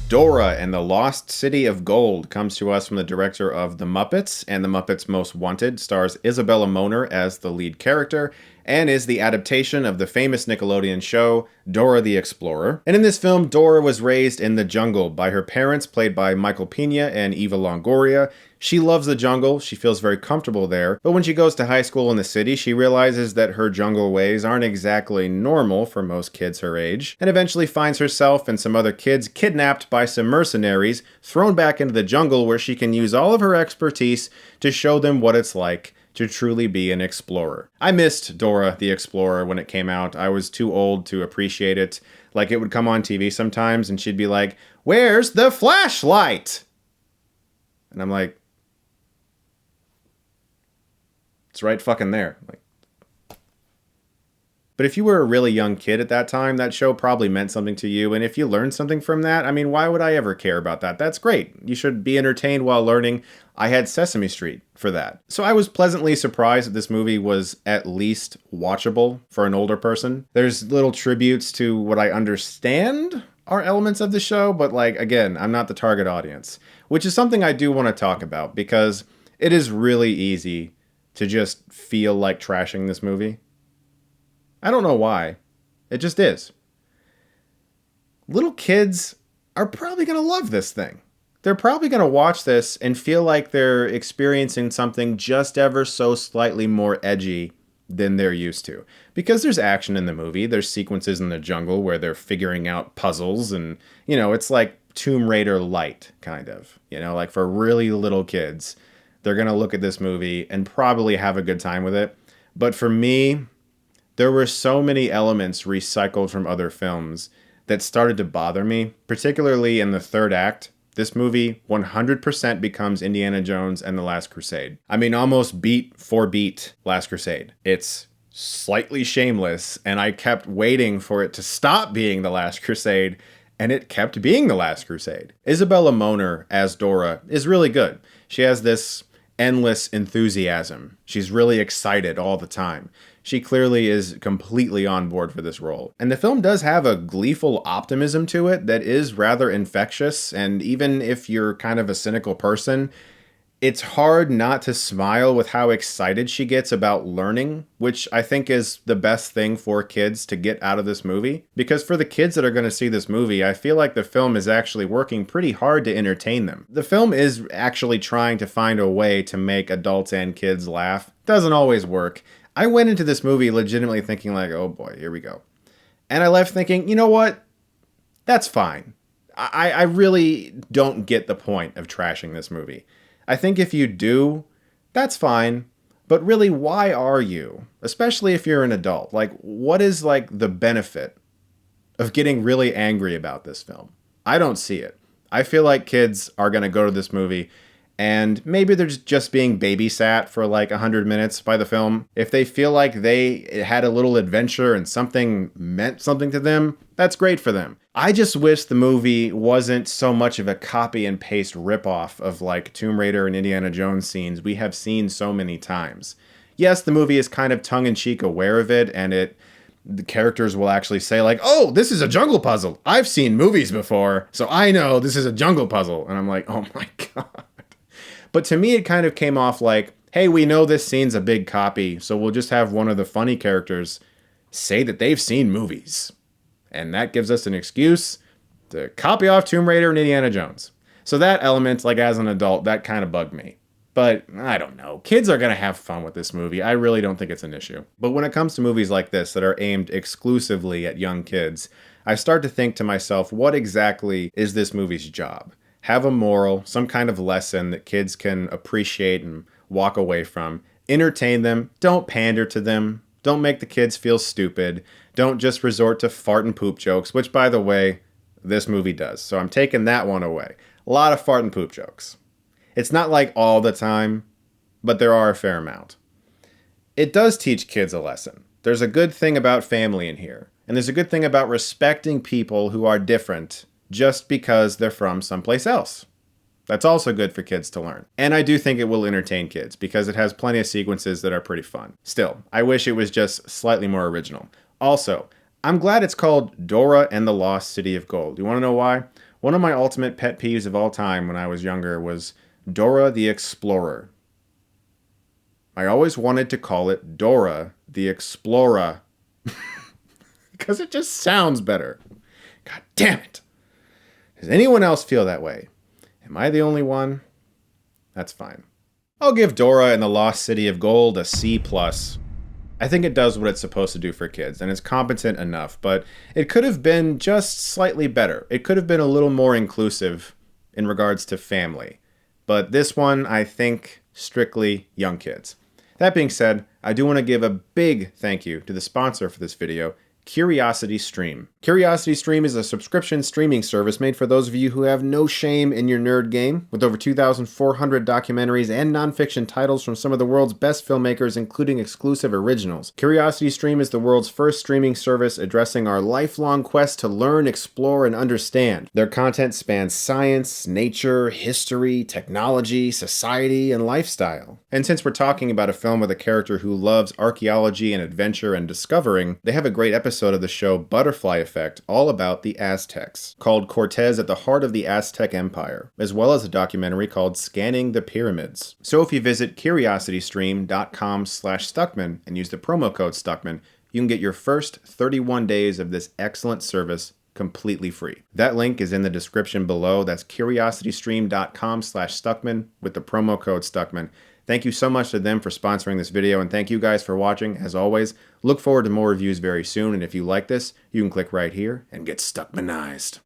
Dora and the Lost City of Gold comes to us from the director of The Muppets, and The Muppets Most Wanted stars Isabella Moaner as the lead character, and is the adaptation of the famous Nickelodeon show Dora the Explorer. And in this film, Dora was raised in the jungle by her parents, played by Michael Peña and Eva Longoria. She loves the jungle, she feels very comfortable there, but when she goes to high school in the city, she realizes that her jungle ways aren't exactly normal for most kids her age, and eventually finds herself and some other kids kidnapped by some mercenaries, thrown back into the jungle where she can use all of her expertise to show them what it's like to truly be an explorer. I missed Dora the Explorer when it came out. I was too old to appreciate it. Like, it would come on TV sometimes and she'd be like, "Where's the flashlight?" And I'm like, it's right fucking there. Like, but if you were a really young kid at that time, that show probably meant something to you. And if you learned something from that, I mean, why would I ever care about that? That's great. You should be entertained while learning. I had Sesame Street for that. So I was pleasantly surprised that this movie was at least watchable for an older person. There's little tributes to what I understand are elements of the show, but like, again, I'm not the target audience, which is something I do want to talk about because it is really easy to just feel like trashing this movie. I don't know why. It just is. Little kids are probably going to love this thing. They're probably going to watch this and feel like they're experiencing something just ever so slightly more edgy than they're used to. Because there's action in the movie. There's sequences in the jungle where they're figuring out puzzles and, you know, it's like Tomb Raider light, kind of. You know, like for really little kids, they're going to look at this movie and probably have a good time with it. But for me, there were so many elements recycled from other films that started to bother me, particularly in the third act. This movie 100% becomes Indiana Jones and the Last Crusade. I mean, almost beat for beat Last Crusade. It's slightly shameless, and I kept waiting for it to stop being the Last Crusade, and it kept being the Last Crusade. Isabella Moaner as Dora is really good. She has this endless enthusiasm. She's really excited all the time. She clearly is completely on board for this role. And the film does have a gleeful optimism to it that is rather infectious, and even if you're kind of a cynical person, it's hard not to smile with how excited she gets about learning, which I think is the best thing for kids to get out of this movie. Because for the kids that are going to see this movie, I feel like the film is actually working pretty hard to entertain them. The film is actually trying to find a way to make adults and kids laugh. Doesn't always work. I went into this movie legitimately thinking like, oh boy, here we go. And I left thinking, you know what? That's fine. I really don't get the point of trashing this movie. I think if you do, that's fine. But really, why are you? Especially if you're an adult. Like, what is like the benefit of getting really angry about this film? I don't see it. I feel like kids are going to go to this movie and maybe they're just being babysat for like 100 minutes by the film. If they feel like they had a little adventure and something meant something to them, that's great for them. I just wish the movie wasn't so much of a copy and paste ripoff of like Tomb Raider and Indiana Jones scenes we have seen so many times. Yes, the movie is kind of tongue-in-cheek aware of it, and the characters will actually say like, oh, this is a jungle puzzle. I've seen movies before, so I know this is a jungle puzzle. And I'm like, oh my God. But to me, it kind of came off like, hey, we know this scene's a big copy, so we'll just have one of the funny characters say that they've seen movies. And that gives us an excuse to copy off Tomb Raider and Indiana Jones. So that element, like as an adult, that kind of bugged me. But I don't know. Kids are going to have fun with this movie. I really don't think it's an issue. But when it comes to movies like this that are aimed exclusively at young kids, I start to think to myself, what exactly is this movie's job? Have a moral, some kind of lesson that kids can appreciate and walk away from. Entertain them. Don't pander to them. Don't make the kids feel stupid. Don't just resort to fart and poop jokes, which, by the way, this movie does. So I'm taking that one away. A lot of fart and poop jokes. It's not like all the time, but there are a fair amount. It does teach kids a lesson. There's a good thing about family in here. And there's a good thing about respecting people who are different just because they're from someplace else. That's also good for kids to learn. And I do think it will entertain kids because it has plenty of sequences that are pretty fun. Still, I wish it was just slightly more original. Also, I'm glad it's called Dora and the Lost City of Gold. You want to know why? One of my ultimate pet peeves of all time when I was younger was Dora the Explorer. I always wanted to call it Dora the Explorer. Because it just sounds better. God damn it. Does anyone else feel that way? Am I the only one? That's fine. I'll give Dora and the Lost City of Gold a C+. I think it does what it's supposed to do for kids, and it's competent enough, but it could have been just slightly better. It could have been a little more inclusive in regards to family. But this one, I think, strictly young kids. That being said, I do want to give a big thank you to the sponsor for this video, Curiosity Stream. Curiosity Stream is a subscription streaming service made for those of you who have no shame in your nerd game, with over 2,400 documentaries and nonfiction titles from some of the world's best filmmakers, including exclusive originals. Curiosity Stream is the world's first streaming service addressing our lifelong quest to learn, explore, and understand. Their content spans science, nature, history, technology, society, and lifestyle. And since we're talking about a film with a character who loves archaeology and adventure and discovering, they have a great episode of the show Butterfly Effect all about the Aztecs, called Cortez at the Heart of the Aztec Empire, as well as a documentary called Scanning the Pyramids. So if you visit curiositystream.com/Stuckmann and use the promo code Stuckmann, you can get your first 31 days of this excellent service completely free. That link is in the description below. That's curiositystream.com/Stuckmann with the promo code Stuckmann. Thank you so much to them for sponsoring this video, and thank you guys for watching. As always, look forward to more reviews very soon, and if you like this, you can click right here and get Stuckmannized.